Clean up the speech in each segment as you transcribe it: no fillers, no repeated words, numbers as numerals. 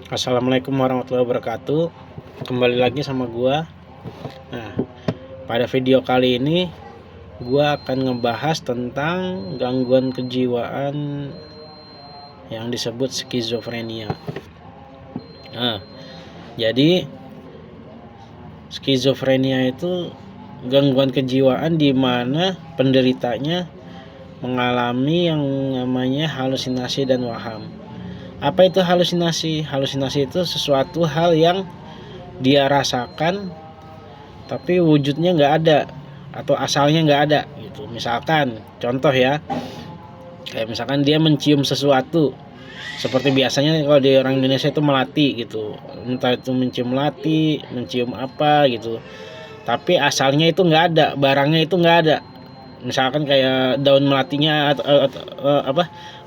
Assalamualaikum warahmatullahi wabarakatuh. Kembali lagi sama gua. Nah, pada video kali ini gua akan ngebahas tentang gangguan kejiwaan yang disebut skizofrenia. Nah, jadi skizofrenia itu gangguan kejiwaan di mana penderitanya mengalami yang namanya halusinasi dan waham. Apa itu halusinasi? Halusinasi itu sesuatu hal yang dia rasakan tapi wujudnya nggak ada atau asalnya nggak ada gitu. Misalkan contoh ya, kayak misalkan dia mencium sesuatu seperti biasanya kalau di orang Indonesia itu melati gitu, entah itu mencium melati, mencium apa gitu, tapi asalnya itu nggak ada, barangnya itu nggak ada. Misalkan kayak daun melatinya atau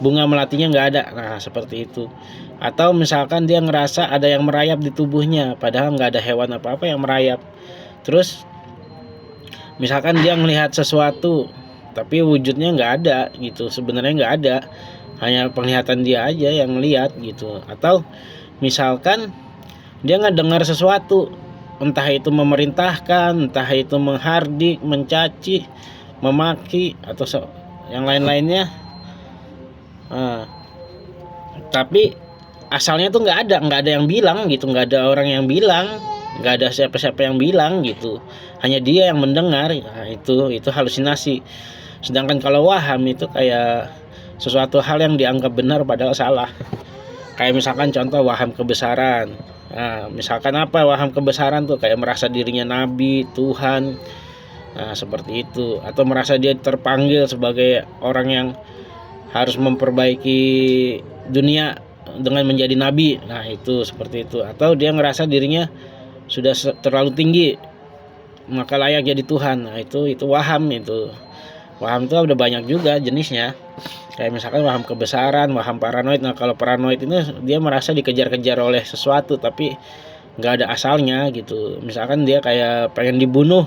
bunga melatinya nggak ada, nah seperti itu. Atau misalkan dia ngerasa ada yang merayap di tubuhnya padahal nggak ada hewan apa-apa yang merayap. Terus misalkan dia melihat sesuatu tapi wujudnya nggak ada gitu, sebenarnya nggak ada, hanya penglihatan dia aja yang melihat gitu. Atau misalkan dia nggak dengar sesuatu, entah itu memerintahkan, entah itu menghardik, mencaci, memaki, atau yang lain-lainnya. Nah, tapi asalnya tuh nggak ada yang bilang gitu, nggak ada orang yang bilang, nggak ada siapa-siapa yang bilang gitu, hanya dia yang mendengar. Nah, itu halusinasi. Sedangkan kalau waham itu kayak sesuatu hal yang dianggap benar padahal salah. Kayak misalkan contoh waham kebesaran. Nah, misalkan apa waham kebesaran tuh, kayak merasa dirinya nabi, Tuhan. Nah, seperti itu. Atau merasa dia terpanggil sebagai orang yang harus memperbaiki dunia dengan menjadi nabi. Nah, itu seperti itu. Atau dia ngerasa dirinya sudah terlalu tinggi maka layak jadi Tuhan. Nah, itu waham itu. Waham itu udah banyak juga jenisnya. Kayak misalkan waham kebesaran, waham paranoid. Nah, kalau paranoid ini dia merasa dikejar-kejar oleh sesuatu tapi nggak ada asalnya gitu. Misalkan dia kayak pengen dibunuh,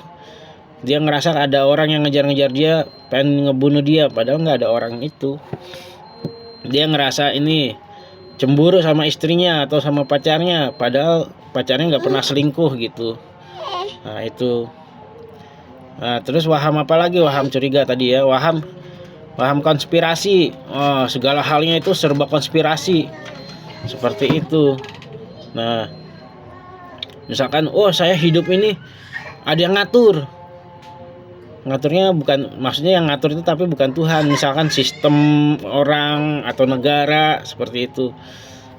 dia ngerasa ada orang yang ngejar-ngejar dia, pengen ngebunuh dia padahal nggak ada orang itu. Dia ngerasa ini cemburu sama istrinya atau sama pacarnya padahal pacarnya nggak pernah selingkuh gitu. Nah, itu. Nah, terus waham apa lagi? Waham curiga tadi ya. Waham konspirasi. Oh, segala halnya itu serba konspirasi. Seperti itu. Nah, misalkan saya hidup ini ada yang ngatur. Ngaturnya bukan, maksudnya yang ngatur itu tapi bukan Tuhan. Misalkan sistem orang atau negara seperti itu.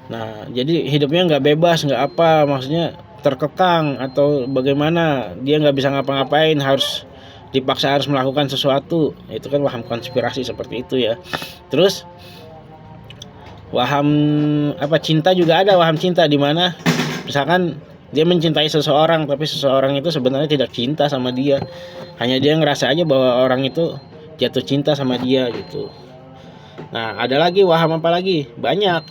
Nah, jadi hidupnya nggak bebas, nggak apa, maksudnya terkekang atau bagaimana, dia nggak bisa ngapa-ngapain, harus dipaksa harus melakukan sesuatu. Itu kan waham konspirasi seperti itu ya. Terus waham cinta juga ada. Waham cinta di mana misalkan dia mencintai seseorang tapi seseorang itu sebenarnya tidak cinta sama dia, hanya dia ngerasa aja bahwa orang itu jatuh cinta sama dia gitu. Nah, ada lagi waham apa lagi? Banyak.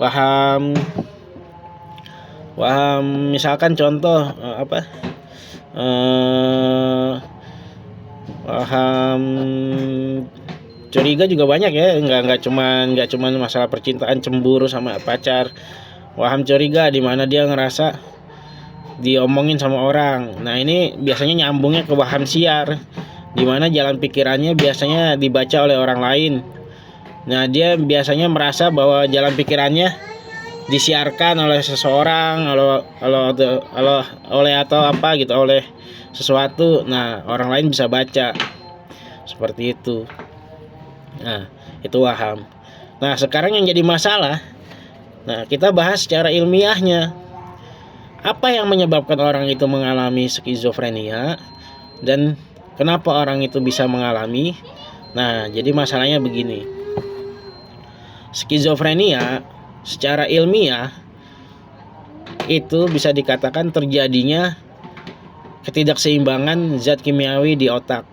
Waham misalkan contoh waham curiga juga banyak ya, nggak cuman masalah percintaan, cemburu sama pacar. Waham curiga di mana dia ngerasa diomongin sama orang. Nah, ini biasanya nyambungnya ke waham siar, di mana jalan pikirannya biasanya dibaca oleh orang lain. Nah, dia biasanya merasa bahwa jalan pikirannya disiarkan oleh seseorang, oleh atau apa gitu, oleh sesuatu. Nah, orang lain bisa baca seperti itu. Nah, itu waham. Nah, sekarang yang jadi masalah, nah kita bahas secara ilmiahnya. Apa yang menyebabkan orang itu mengalami skizofrenia dan kenapa orang itu bisa mengalami? Nah, jadi masalahnya begini. Skizofrenia secara ilmiah itu bisa dikatakan terjadinya ketidakseimbangan zat kimiawi di otak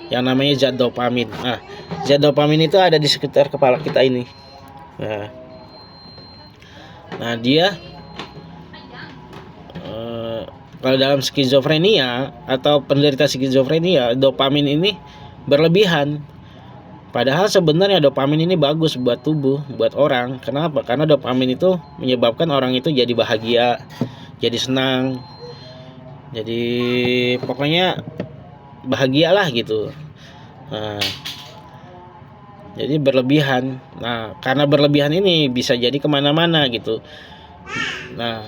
yang namanya zat dopamin. Nah, zat dopamin itu ada di sekitar kepala kita ini. Nah, dia kalau dalam skizofrenia atau penderita skizofrenia, dopamin ini berlebihan. Padahal sebenarnya dopamin ini bagus buat tubuh, buat orang. Kenapa? Karena dopamin itu menyebabkan orang itu jadi bahagia, jadi senang, jadi pokoknya bahagialah gitu. Nah, jadi berlebihan. Nah, karena berlebihan ini bisa jadi kemana-mana gitu. Nah,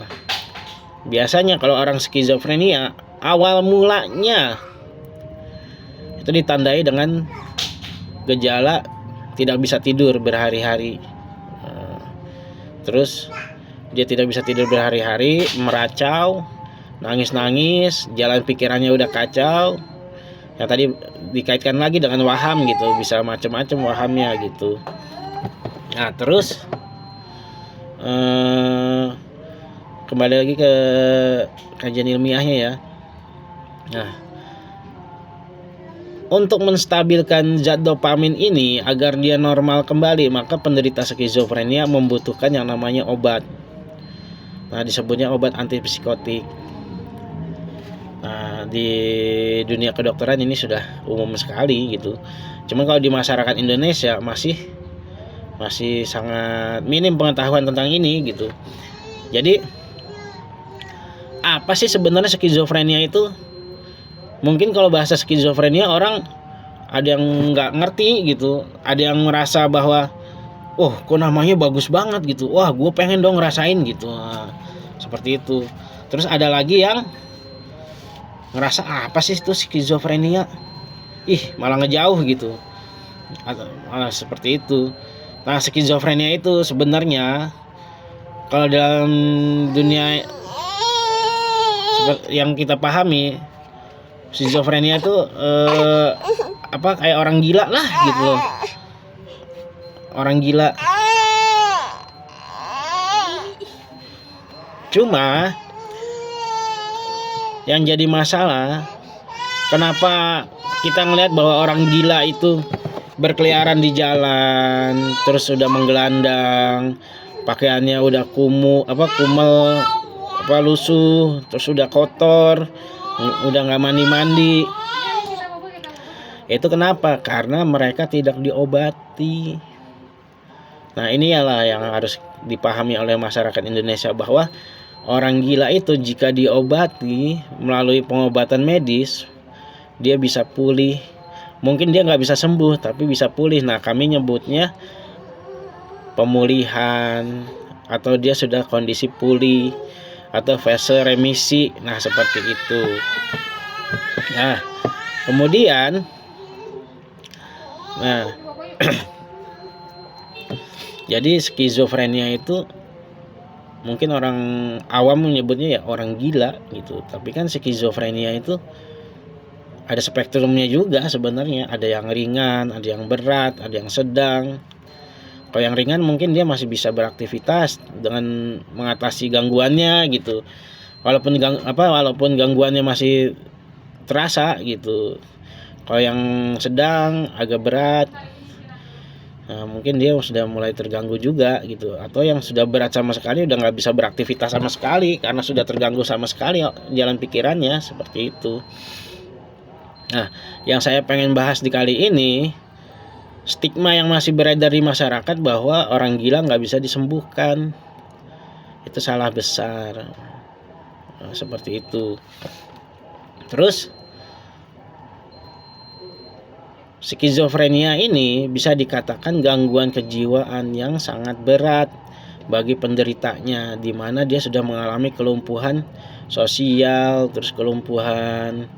biasanya kalau orang skizofrenia, awal mulanya itu ditandai dengan gejala tidak bisa tidur berhari-hari. Terus dia tidak bisa tidur berhari-hari, meracau, nangis-nangis, jalan pikirannya udah kacau. Yang tadi dikaitkan lagi dengan waham gitu, bisa macam-macam wahamnya gitu. Nah, terus kembali lagi ke kajian ilmiahnya ya. Nah, untuk menstabilkan zat dopamin ini agar dia normal kembali, maka penderita skizofrenia membutuhkan yang namanya obat. Nah, disebutnya obat antipsikotik. Nah, di dunia kedokteran ini sudah umum sekali gitu. Cuma kalau di masyarakat Indonesia masih sangat minim pengetahuan tentang ini gitu. Jadi apa sih sebenarnya skizofrenia itu? Mungkin kalau bahasa skizofrenia orang ada yang nggak ngerti gitu, ada yang merasa bahwa kok namanya bagus banget gitu, wah gue pengen dong ngerasain gitu. Nah, seperti itu. Terus ada lagi yang ngerasa apa sih itu skizofrenia, malah ngejauh gitu, malah seperti itu. Nah, skizofrenia itu sebenarnya kalau dalam dunia yang kita pahami, skizofrenia itu kayak orang gila lah gitu loh. Orang gila. Cuma yang jadi masalah, kenapa kita ngelihat bahwa orang gila itu berkeliaran di jalan, terus udah menggelandang, pakaiannya udah kumel, lusuh, terus udah kotor, udah nggak mandi. Itu kenapa? Karena mereka tidak diobati. Nah, ini ialah yang harus dipahami oleh masyarakat Indonesia, bahwa orang gila itu jika diobati melalui pengobatan medis, dia bisa pulih. Mungkin dia nggak bisa sembuh, tapi bisa pulih. Nah, kami nyebutnya pemulihan, atau dia sudah kondisi pulih, atau fase remisi. Nah, seperti itu. Nah, kemudian jadi skizofrenia itu mungkin orang awam menyebutnya ya orang gila gitu, tapi kan skizofrenia itu ada spektrumnya juga sebenarnya. Ada yang ringan, ada yang berat, ada yang sedang. Kalau yang ringan mungkin dia masih bisa beraktivitas dengan mengatasi gangguannya gitu, walaupun gangguannya masih terasa gitu. Kalau yang sedang agak berat, mungkin dia sudah mulai terganggu juga gitu. Atau yang sudah berat sama sekali udah nggak bisa beraktivitas sama sekali karena sudah terganggu sama sekali jalan pikirannya, seperti itu. Nah, yang saya pengen bahas di kali ini, stigma yang masih beredar di masyarakat bahwa orang gila nggak bisa disembuhkan. Itu salah besar. Nah, seperti itu. Terus skizofrenia ini bisa dikatakan gangguan kejiwaan yang sangat berat bagi penderitanya, di mana dia sudah mengalami kelumpuhan sosial, terus kelumpuhan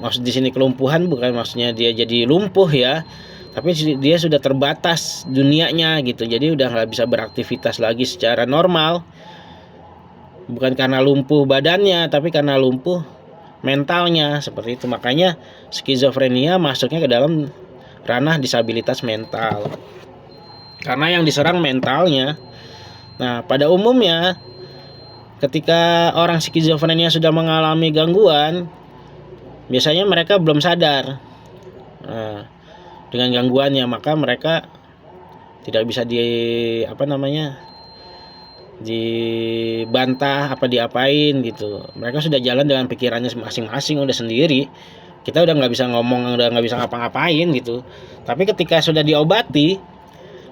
maksud di sini kelumpuhan bukan maksudnya dia jadi lumpuh ya, tapi dia sudah terbatas dunianya gitu. Jadi udah nggak bisa beraktivitas lagi secara normal, bukan karena lumpuh badannya, tapi karena lumpuh mentalnya, seperti itu. Makanya skizofrenia masuknya ke dalam ranah disabilitas mental, karena yang diserang mentalnya. Nah, pada umumnya ketika orang skizofrenia sudah mengalami gangguan, biasanya mereka belum sadar dengan gangguannya, maka mereka tidak bisa dibantah diapain gitu. Mereka sudah jalan dengan pikirannya masing-masing, udah sendiri. kita udah nggak bisa ngomong, udah nggak bisa ngapa-ngapain gitu. Tapi ketika sudah diobati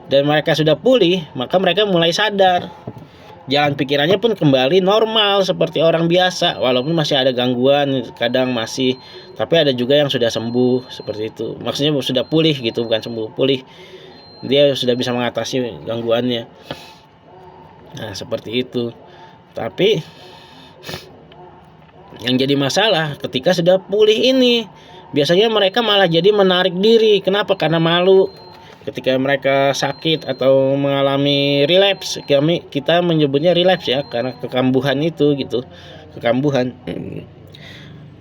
dan mereka sudah pulih, maka mereka mulai sadar. Jalan pikirannya pun kembali normal seperti orang biasa, walaupun masih ada gangguan, kadang masih, tapi ada juga yang sudah sembuh seperti itu. Maksudnya sudah pulih gitu, bukan sembuh, pulih. Dia sudah bisa mengatasi gangguannya. Nah, seperti itu. Tapi yang jadi masalah ketika sudah pulih ini, biasanya mereka malah jadi menarik diri. Kenapa? Karena malu. Ketika mereka sakit atau mengalami relapse, kita menyebutnya relapse ya, karena kekambuhan itu gitu, kekambuhan.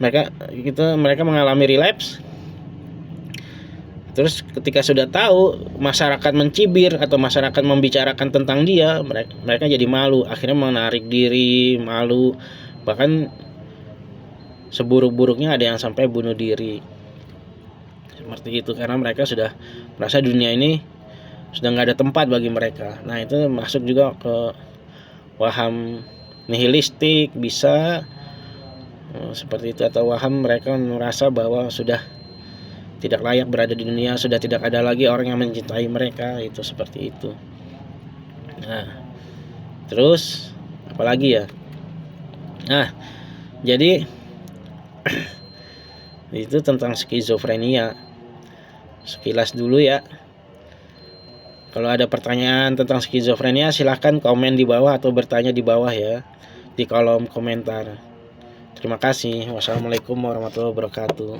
Mereka mengalami relapse. Terus ketika sudah tahu masyarakat mencibir atau masyarakat membicarakan tentang dia, mereka jadi malu, akhirnya menarik diri, malu, bahkan seburuk-buruknya ada yang sampai bunuh diri. Seperti itu, karena mereka sudah merasa dunia ini sudah nggak ada tempat bagi mereka. Nah, itu masuk juga ke waham nihilistik, bisa seperti itu, atau waham mereka merasa bahwa sudah tidak layak berada di dunia, sudah tidak ada lagi orang yang mencintai mereka, itu seperti itu. Nah, terus apalagi ya? Nah, jadi itu tentang skizofrenia. Sekilas dulu ya. Kalau ada pertanyaan tentang skizofrenia, silahkan komen di bawah atau bertanya di bawah ya, di kolom komentar. Terima kasih. Wassalamualaikum warahmatullahi wabarakatuh.